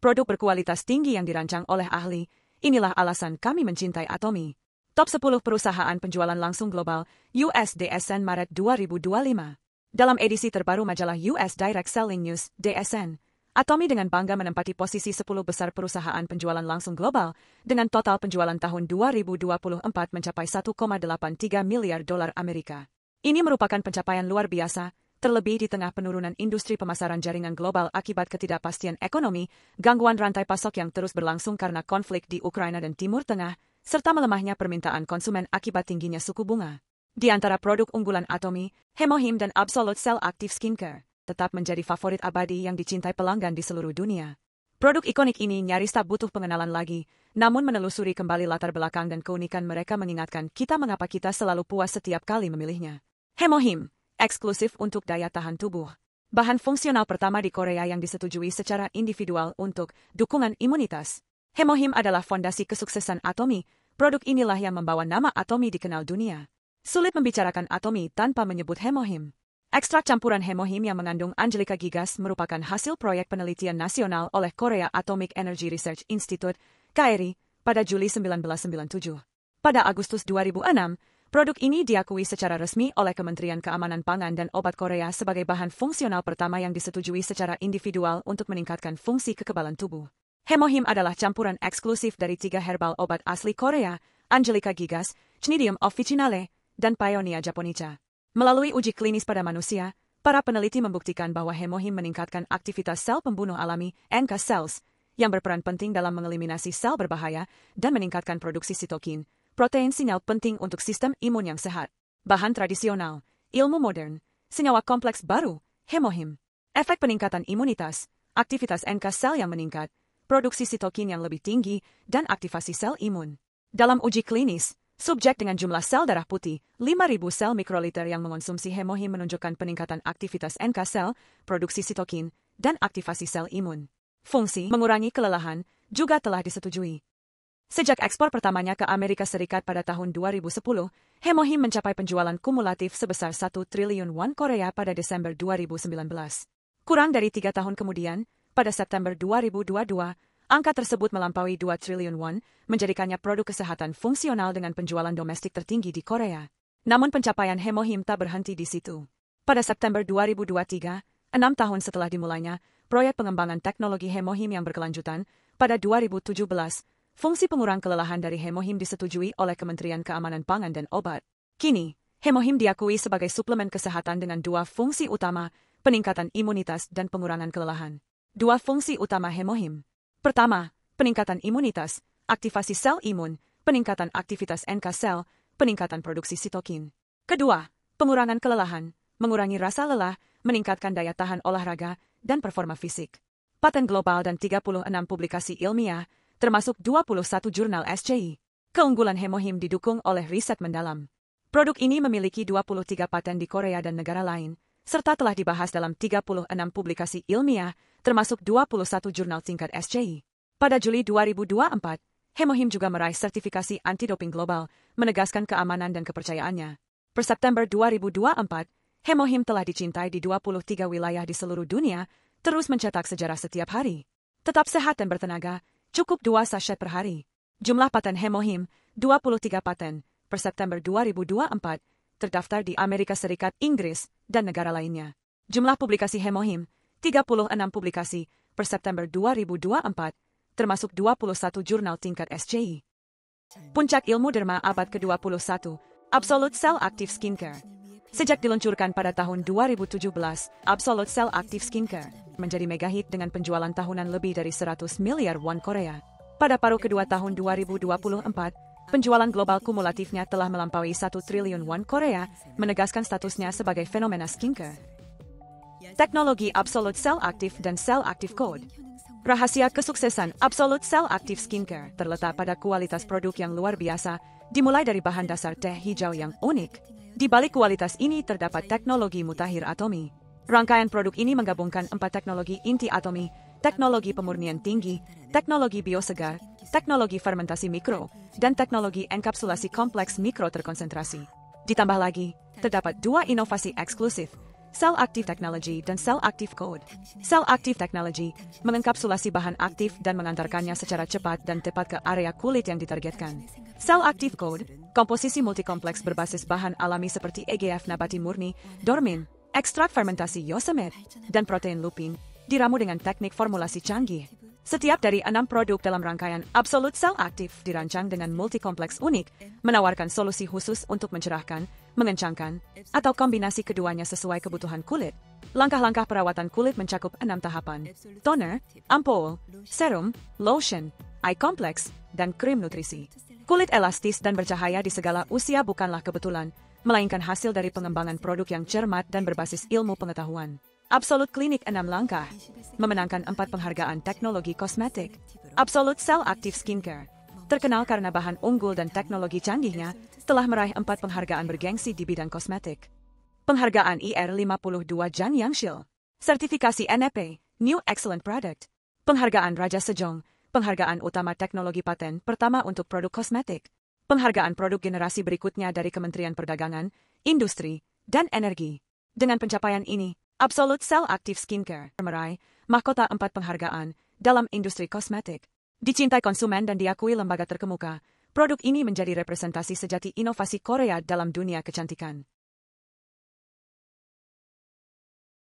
Produk berkualitas tinggi yang dirancang oleh ahli, inilah alasan kami mencintai Atomy. Top 10 perusahaan penjualan langsung global, US DSN Maret 2025. Dalam edisi terbaru majalah US Direct Selling News, DSN, Atomy dengan bangga menempati posisi 10 besar perusahaan penjualan langsung global, dengan total penjualan tahun 2024 mencapai 1,83 miliar dolar Amerika. Ini merupakan pencapaian luar biasa, terlebih di tengah penurunan industri pemasaran jaringan global akibat ketidakpastian ekonomi, gangguan rantai pasok yang terus berlangsung karena konflik di Ukraina dan Timur Tengah, serta melemahnya permintaan konsumen akibat tingginya suku bunga. Di antara produk unggulan Atomy, Hemohim dan Absolute Cell Active Skincare tetap menjadi favorit abadi yang dicintai pelanggan di seluruh dunia. Produk ikonik ini nyaris tak butuh pengenalan lagi, namun menelusuri kembali latar belakang dan keunikan mereka mengingatkan kita mengapa kita selalu puas setiap kali memilihnya. Hemohim, eksklusif untuk daya tahan tubuh. Bahan fungsional pertama di Korea yang disetujui secara individual untuk dukungan imunitas. Hemohim adalah fondasi kesuksesan Atomy. Produk inilah yang membawa nama Atomy dikenal dunia. Sulit membicarakan Atomy tanpa menyebut Hemohim. Ekstrak campuran Hemohim yang mengandung Angelica gigas merupakan hasil proyek penelitian nasional oleh Korea Atomic Energy Research Institute, KERI, pada Juli 1997. Pada Agustus 2006, produk ini diakui secara resmi oleh Kementerian Keamanan Pangan dan Obat Korea sebagai bahan fungsional pertama yang disetujui secara individual untuk meningkatkan fungsi kekebalan tubuh. Hemohim adalah campuran eksklusif dari 3 herbal obat asli Korea, Angelica gigas, Cnidium officinale, dan Paeonia japonica. Melalui uji klinis pada manusia, para peneliti membuktikan bahwa Hemohim meningkatkan aktivitas sel pembunuh alami, NK cells, yang berperan penting dalam mengeliminasi sel berbahaya dan meningkatkan produksi sitokin, protein sinyal penting untuk sistem imun yang sehat. Bahan tradisional, ilmu modern, senyawa kompleks baru, Hemohim. Efek peningkatan imunitas, aktivitas NK sel yang meningkat, produksi sitokin yang lebih tinggi, dan aktivasi sel imun. Dalam uji klinis, subjek dengan jumlah sel darah putih, 5.000 sel mikroliter yang mengonsumsi Hemohim menunjukkan peningkatan aktivitas NK sel, produksi sitokin, dan aktivasi sel imun. Fungsi mengurangi kelelahan juga telah disetujui. Sejak ekspor pertamanya ke Amerika Serikat pada tahun 2010, Hemohim mencapai penjualan kumulatif sebesar 1 triliun won Korea pada Desember 2019. Kurang dari 3 tahun kemudian, pada September 2022, angka tersebut melampaui 2 triliun won, menjadikannya produk kesehatan fungsional dengan penjualan domestik tertinggi di Korea. Namun pencapaian Hemohim tak berhenti di situ. Pada September 2023, 6 tahun setelah dimulainya, proyek pengembangan teknologi Hemohim yang berkelanjutan, pada 2017, fungsi pengurang kelelahan dari Hemohim disetujui oleh Kementerian Keamanan Pangan dan Obat. Kini, Hemohim diakui sebagai suplemen kesehatan dengan 2 fungsi utama, peningkatan imunitas dan pengurangan kelelahan. 2 fungsi utama Hemohim. Pertama, peningkatan imunitas, aktivasi sel imun, peningkatan aktivitas NK sel, peningkatan produksi sitokin. Kedua, pengurangan kelelahan, mengurangi rasa lelah, meningkatkan daya tahan olahraga, dan performa fisik. Paten global dan 36 publikasi ilmiah, termasuk 21 jurnal SCI. Keunggulan Hemohim didukung oleh riset mendalam. Produk ini memiliki 23 paten di Korea dan negara lain, serta telah dibahas dalam 36 publikasi ilmiah, termasuk 21 jurnal tingkat SCI. Pada Juli 2024, Hemohim juga meraih sertifikasi anti-doping global, menegaskan keamanan dan kepercayaannya. Per September 2024, Hemohim telah dicintai di 23 wilayah di seluruh dunia, terus mencetak sejarah setiap hari. Tetap sehat dan bertenaga, cukup 2 sachet per hari. Jumlah paten Hemohim, 23 paten, per September 2024, terdaftar di Amerika Serikat, Inggris, dan negara lainnya. Jumlah publikasi Hemohim, 36 publikasi, per September 2024, termasuk 21 jurnal tingkat SCI. Puncak ilmu derma abad ke-21, Absolute Cell Active Skincare. Sejak diluncurkan pada tahun 2017, Absolute Cell Active Skincare menjadi megahit dengan penjualan tahunan lebih dari 100 miliar won Korea. Pada paruh kedua tahun 2024, penjualan global kumulatifnya telah melampaui 1 triliun won Korea, menegaskan statusnya sebagai fenomena skincare. Teknologi Absolute Cell Active dan Cell Active Code. Rahasia kesuksesan Absolute Cell Active Skincare terletak pada kualitas produk yang luar biasa, dimulai dari bahan dasar teh hijau yang unik. Di balik kualitas ini terdapat teknologi mutakhir Atomy. Rangkaian produk ini menggabungkan 4 teknologi inti Atomy, teknologi pemurnian tinggi, teknologi biosegar, teknologi fermentasi mikro, dan teknologi enkapsulasi kompleks mikro terkonsentrasi. Ditambah lagi, terdapat 2 inovasi eksklusif, Cell Active Technology dan Cell Active Code. Cell Active Technology mengekapsulasi bahan aktif dan mengantarkannya secara cepat dan tepat ke area kulit yang ditargetkan. Cell Active Code, komposisi multikompleks berbasis bahan alami seperti EGF nabati murni, dormin, ekstrak fermentasi yosemite, dan protein lupin, diramu dengan teknik formulasi canggih. Setiap dari 6 produk dalam rangkaian Absolute Cell Active dirancang dengan multikompleks unik, menawarkan solusi khusus untuk mencerahkan, mengencangkan, atau kombinasi keduanya sesuai kebutuhan kulit. Langkah-langkah perawatan kulit mencakup 6 tahapan: toner, ampul, serum, lotion, eye complex, dan krim nutrisi. Kulit elastis dan bercahaya di segala usia bukanlah kebetulan, melainkan hasil dari pengembangan produk yang cermat dan berbasis ilmu pengetahuan. Absolute Clinic 6 langkah, memenangkan 4 penghargaan teknologi kosmetik. Absolute Cell Active Skincare, terkenal karena bahan unggul dan teknologi canggihnya, telah meraih 4 penghargaan bergengsi di bidang kosmetik. Penghargaan IR52 Jan Yangshil, sertifikasi NEP, New Excellent Product, penghargaan Raja Sejong, penghargaan utama teknologi paten pertama untuk produk kosmetik, penghargaan produk generasi berikutnya dari Kementerian Perdagangan, Industri, dan Energi. Dengan pencapaian ini, Absolute Cell Active Skincare meraih mahkota 4 penghargaan dalam industri kosmetik. Dicintai konsumen dan diakui lembaga terkemuka, produk ini menjadi representasi sejati inovasi Korea dalam dunia kecantikan.